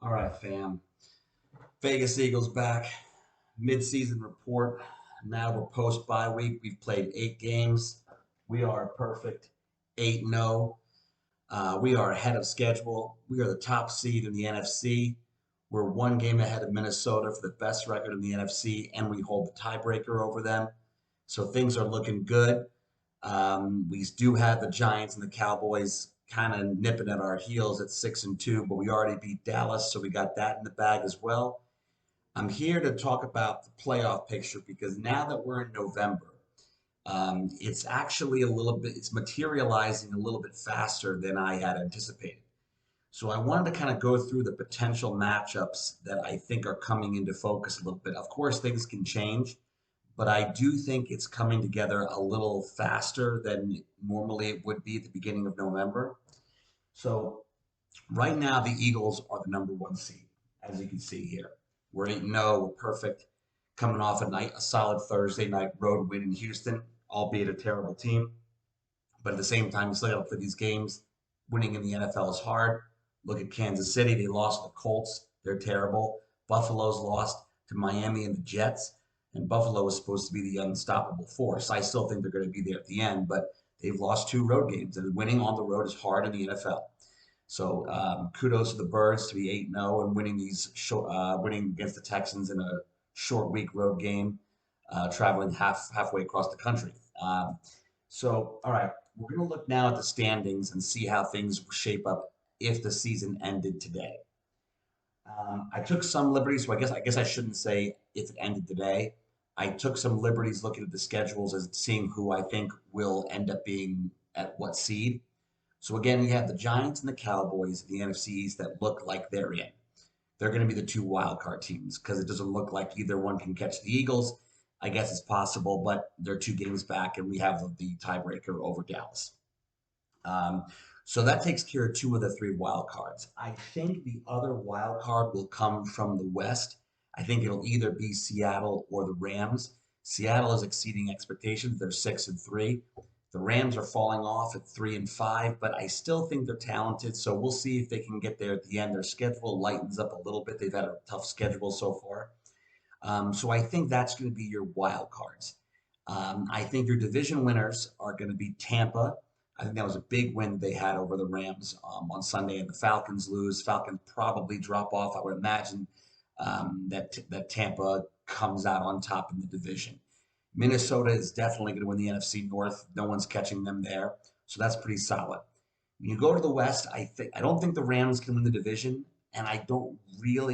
All right, fam. Vegas Eagles back. Mid-season report. Now we're post bye week. We've played 8 games. We are perfect 8-0. We are ahead of schedule. We are the top seed in the NFC. We're 1 game ahead of Minnesota for the best record in the NFC, and we hold the tiebreaker over them. So things are looking good. We do have the Giants and the Cowboys kind of nipping at our heels at 6-2, but we already beat Dallas, so we got that in the bag as well. I'm here to talk about the playoff picture because now that we're in November, it's actually it's materializing a little bit faster than I had anticipated. So I wanted to kind of go through the potential matchups that I think are coming into focus a little bit. Of course, things can change, but I do think it's coming together a little faster than normally it would be at the beginning of November. So right now, the Eagles are the number 1 seed, as you can see here. We're 8-0, we're perfect, coming off a solid Thursday night road win in Houston, albeit a terrible team. But at the same time, you still got to play these games. Winning in the NFL is hard. Look at Kansas City. They lost to the Colts. They're terrible. Buffalo's lost to Miami and the Jets. And Buffalo was supposed to be the unstoppable force. I still think they're going to be there at the end, but they've lost 2 road games. And winning on the road is hard in the NFL. So kudos to the Birds to be 8-0 and winning against the Texans in a short week road game, traveling halfway across the country. All right, we're going to look now at the standings and see how things shape up if the season ended today. I took some liberties, so I guess I shouldn't say if it ended today. I took some liberties looking at the schedules and seeing who I think will end up being at what seed. So again, you have the Giants and the Cowboys in the NFC East that look like they're in. They're going to be the 2 wildcard teams because it doesn't look like either one can catch the Eagles. I guess it's possible, but they're 2 games back, and we have the tiebreaker over Dallas. Um, so that takes care of 2 of the 3 wild cards. I think the other wild card will come from the West. I think it'll either be Seattle or the Rams. Seattle is exceeding expectations. They're 6-3. The Rams are falling off at 3-5, but I still think they're talented. So we'll see if they can get there at the end. Their schedule lightens up a little bit. They've had a tough schedule so far. So I think that's going to be your wild cards. I think your division winners are going to be Tampa. I think that was a big win they had over the Rams on Sunday, and the Falcons lose. Falcons probably drop off. I would imagine that Tampa comes out on top in the division. Minnesota is definitely going to win the NFC North. No one's catching them there, so that's pretty solid. When you go to the West, I don't think the Rams can win the division, and I'm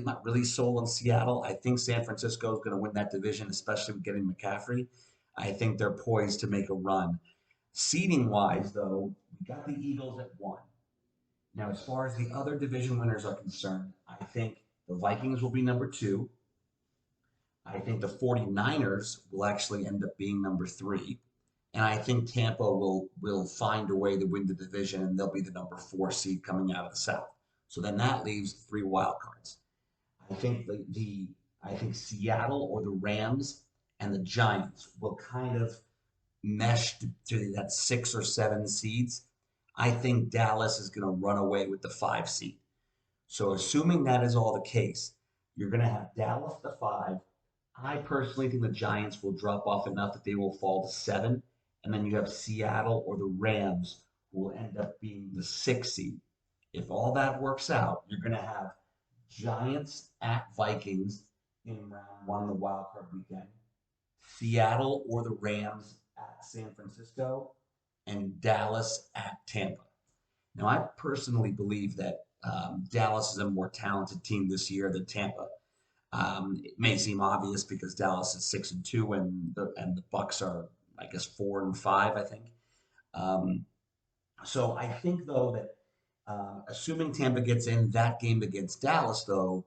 not really sold on Seattle. I think San Francisco is going to win that division, especially with getting McCaffrey. I think they're poised to make a run. Seeding wise, though, we got the Eagles at 1. Now, as far as the other division winners are concerned, I think the Vikings will be number 2. I think the 49ers will actually end up being number 3. And I think Tampa will find a way to win the division, and they'll be the number 4 seed coming out of the South. So then that leaves 3 wild cards. I think I think Seattle or the Rams and the Giants will kind of mesh to that 6 or 7 seeds. I think Dallas is going to run away with the 5 seed. So assuming that is all the case, you're going to have Dallas the 5. I personally think the Giants will drop off enough that they will fall to 7. And then you have Seattle or the Rams who will end up being the 6 seed. If all that works out, you're going to have Giants at Vikings in round 1 of the wild card weekend, Seattle or the Rams at San Francisco, and Dallas at Tampa. Now, I personally believe that Dallas is a more talented team this year than Tampa. It may seem obvious because Dallas is 6-2 and the Bucks are, I guess, 4-5. I think. Um, so I think though that assuming Tampa gets in that game against Dallas, though,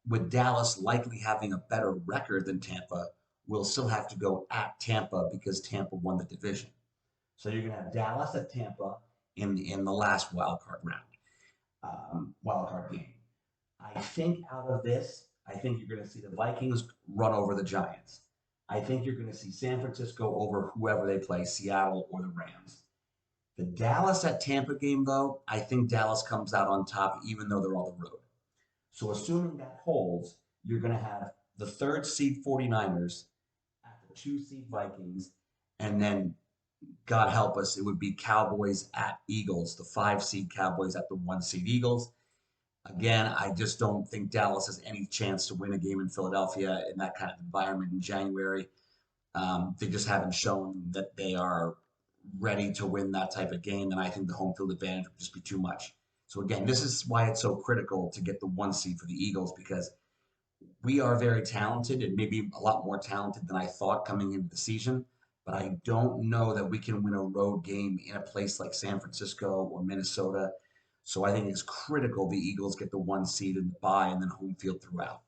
with Dallas likely having a better record than Tampa, we'll still have to go at Tampa because Tampa won the division. So you're going to have Dallas at Tampa in the last wild card round, wild card game. I think out of this, I think you're going to see the Vikings run over the Giants. I think you're going to see San Francisco over whoever they play, Seattle or the Rams. The Dallas at Tampa game, though, I think Dallas comes out on top, even though they're on the road. So assuming that holds, you're going to have the third seed 49ers at the two seed Vikings, and then God help us, it would be Cowboys at Eagles, the five seed Cowboys at the one seed Eagles. Again, I just don't think Dallas has any chance to win a game in Philadelphia in that kind of environment in January. They just haven't shown that they are ready to win that type of game, and I think the home field advantage would just be too much. So again, this is why it's so critical to get the one seed for the Eagles because we are very talented and maybe a lot more talented than I thought coming into the season. But I don't know that we can win a road game in a place like San Francisco or Minnesota. So I think it's critical the Eagles get the one seed in the bye and then home field throughout.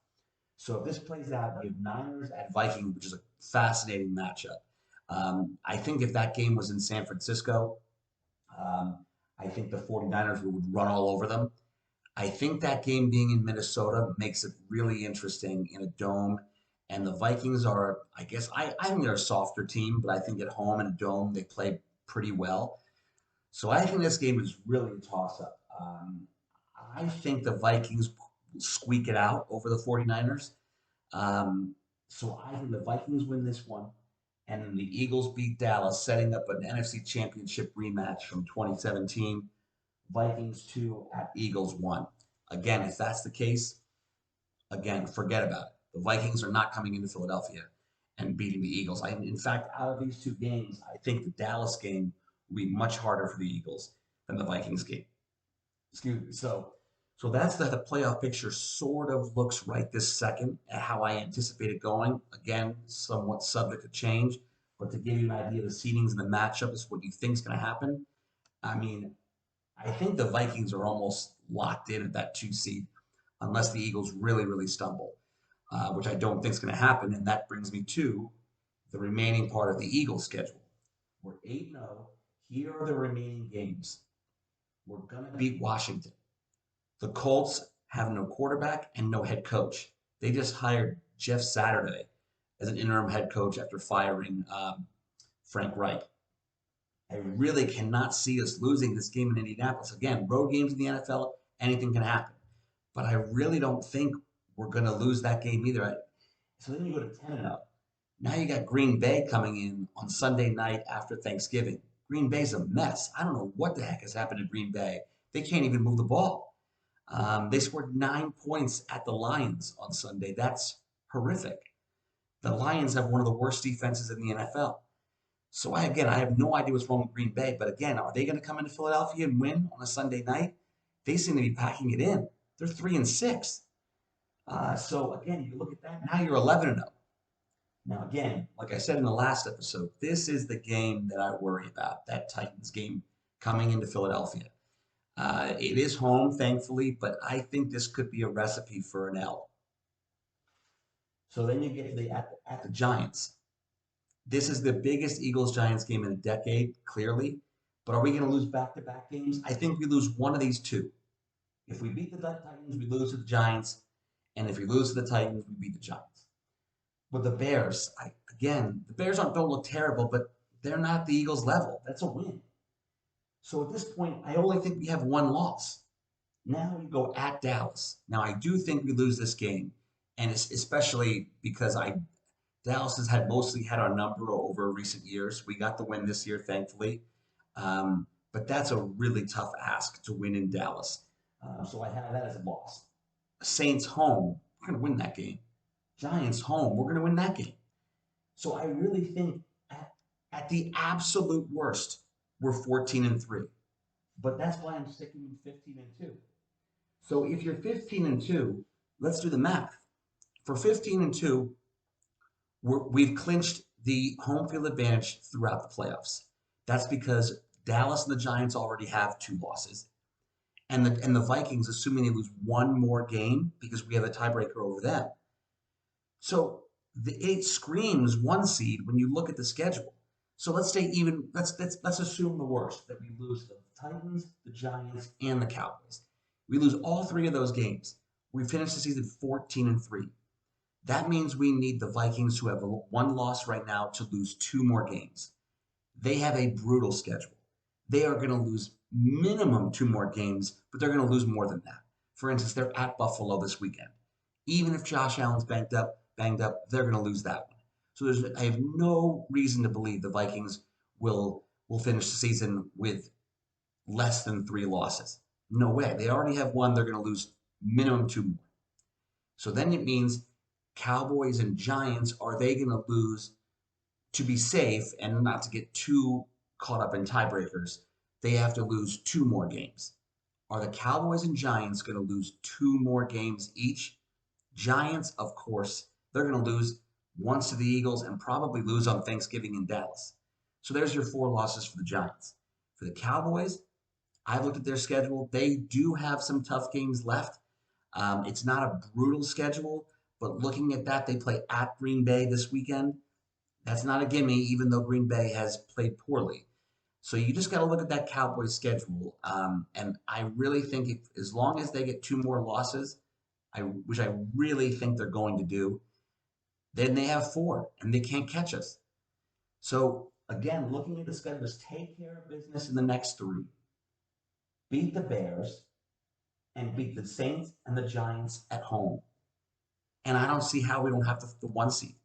So if this plays out, you have Niners at Vikings, which is a fascinating matchup. I think if that game was in San Francisco, I think the 49ers would run all over them. I think that game being in Minnesota makes it really interesting in a dome. And the Vikings are, I guess, I think they're a softer team, but I think at home in a dome, they play pretty well. So I think this game is really a toss up. I think the Vikings squeak it out over the 49ers. Um, so I think the Vikings win this one, and then the Eagles beat Dallas, setting up an NFC Championship rematch from 2017. Vikings 2 at Eagles 1. Again, if that's the case, again, forget about it. The Vikings are not coming into Philadelphia and beating the Eagles. In fact, out of these two games, I think the Dallas game will be much harder for the Eagles than the Vikings game. Excuse me. So that's the playoff picture sort of looks right this second at how I anticipate it going. Again, somewhat subject to change, but to give you an idea of the seedings and the matchup is what you think is going to happen. I mean, I think the Vikings are almost locked in at that two seed unless the Eagles really, really stumble, which I don't think is going to happen. And that brings me to the remaining part of the Eagles schedule. We're 8-0. Here are the remaining games. We're going to beat Washington. The Colts have no quarterback and no head coach. They just hired Jeff Saturday as an interim head coach after firing Frank Reich. I really cannot see us losing this game in Indianapolis. Again, road games in the NFL, anything can happen. But I really don't think we're going to lose that game either. So then you go to 10-0. Now you got Green Bay coming in on Sunday night after Thanksgiving. Green Bay's a mess. I don't know what the heck has happened to Green Bay. They can't even move the ball. They scored 9 points at the Lions on Sunday. That's horrific. The Lions have one of the worst defenses in the NFL. So I have no idea what's wrong with Green Bay. But again, are they going to come into Philadelphia and win on a Sunday night? They seem to be packing it in. They're 3-6. So again, you look at that. Now you're 11-0. Now again, like I said in the last episode, this is the game that I worry about. That Titans game coming into Philadelphia. It is home, thankfully, but I think this could be a recipe for an L. So then you get to at the Giants. This is the biggest Eagles-Giants game in a decade, clearly. But are we going to lose back-to-back games? I think we lose one of these two. If we beat the Titans, we lose to the Giants. And if we lose to the Titans, we beat the Giants. But the Bears, the Bears don't look terrible, but they're not the Eagles' level. That's a win. So at this point, I only think we have one loss. Now we go at Dallas. Now I do think we lose this game, and it's especially because Dallas has mostly had our number over recent years. We got the win this year, thankfully, but that's a really tough ask to win in Dallas. So I have that as a loss. Saints home, we're going to win that game. Giants home, we're going to win that game. So I really think at the absolute worst, we're 14-3. But that's why I'm sticking with 15-2. So if you're 15-2, let's do the math. For 15-2, we've clinched the home field advantage throughout the playoffs. That's because Dallas and the Giants already have 2 losses. And the Vikings, assuming they lose one more game, because we have a tiebreaker over them. So it screams 1 seed when you look at the schedule. So let's stay even. Let's assume the worst, that we lose the Titans, the Giants, and the Cowboys. We lose all 3 of those games. We finish the season 14-3. That means we need the Vikings, who have 1 loss right now, to lose 2 more games. They have a brutal schedule. They are going to lose minimum 2 more games, but they're going to lose more than that. For instance, they're at Buffalo this weekend. Even if Josh Allen's banged up, they're going to lose that one. So I have no reason to believe the Vikings will finish the season with less than 3 losses. No way. They already have one. They're going to lose minimum 2 more. So then it means Cowboys and Giants, are they going to lose to be safe and not to get too caught up in tiebreakers? They have to lose 2 more games. Are the Cowboys and Giants going to lose 2 more games each? Giants, of course, they're going to lose once to the Eagles and probably lose on Thanksgiving in Dallas. So there's your 4 losses for the Giants. For the Cowboys, I looked at their schedule. They do have some tough games left. It's not a brutal schedule, but looking at that, they play at Green Bay this weekend. That's not a gimme, even though Green Bay has played poorly. So you just got to look at that Cowboys schedule. And I really think as long as they get 2 more losses, which I really think they're going to do, then they have 4 and they can't catch us. So again, looking at the schedule, just take care of business in the next 3. Beat the Bears and beat the Saints and the Giants at home. And I don't see how we don't have the 1 seed.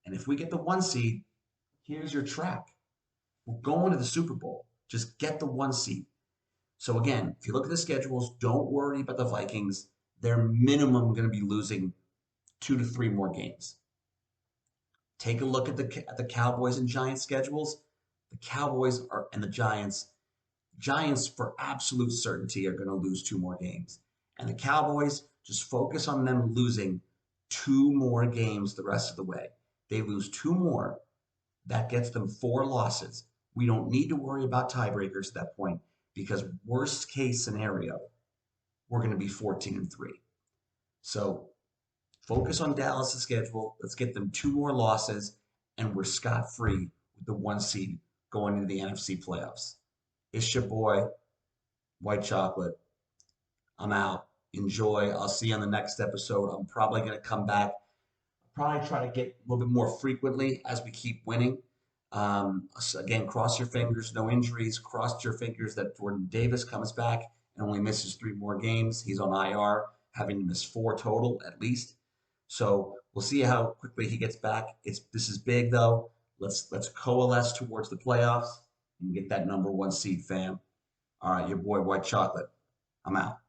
And if we get the 1 seed, here's your track. We're going to the Super Bowl. Just get the 1 seed. So again, if you look at the schedules, don't worry about the Vikings. They're minimum going to be losing 2 to 3 more games. Take a look at the Cowboys and Giants schedules. The Cowboys and the Giants for absolute certainty are going to lose 2 more games. And the Cowboys, just focus on them losing 2 more games the rest of the way. They lose 2 more. That gets them 4 losses. We don't need to worry about tiebreakers at that point because worst case scenario, we're going to be 14-3. So focus on Dallas' schedule. Let's get them 2 more losses, and we're scot-free with the 1 seed going into the NFC playoffs. It's your boy, White Chocolate. I'm out. Enjoy. I'll see you on the next episode. I'm probably going to come back. Probably try to get a little bit more frequently as we keep winning. So again, cross your fingers, no injuries. Cross your fingers that Jordan Davis comes back and only misses 3 more games. He's on IR, having to miss 4 total at least. So we'll see how quickly he gets back. This is big though. Let's coalesce towards the playoffs and get that number 1 seed, fam. All right, your boy White Chocolate. I'm out.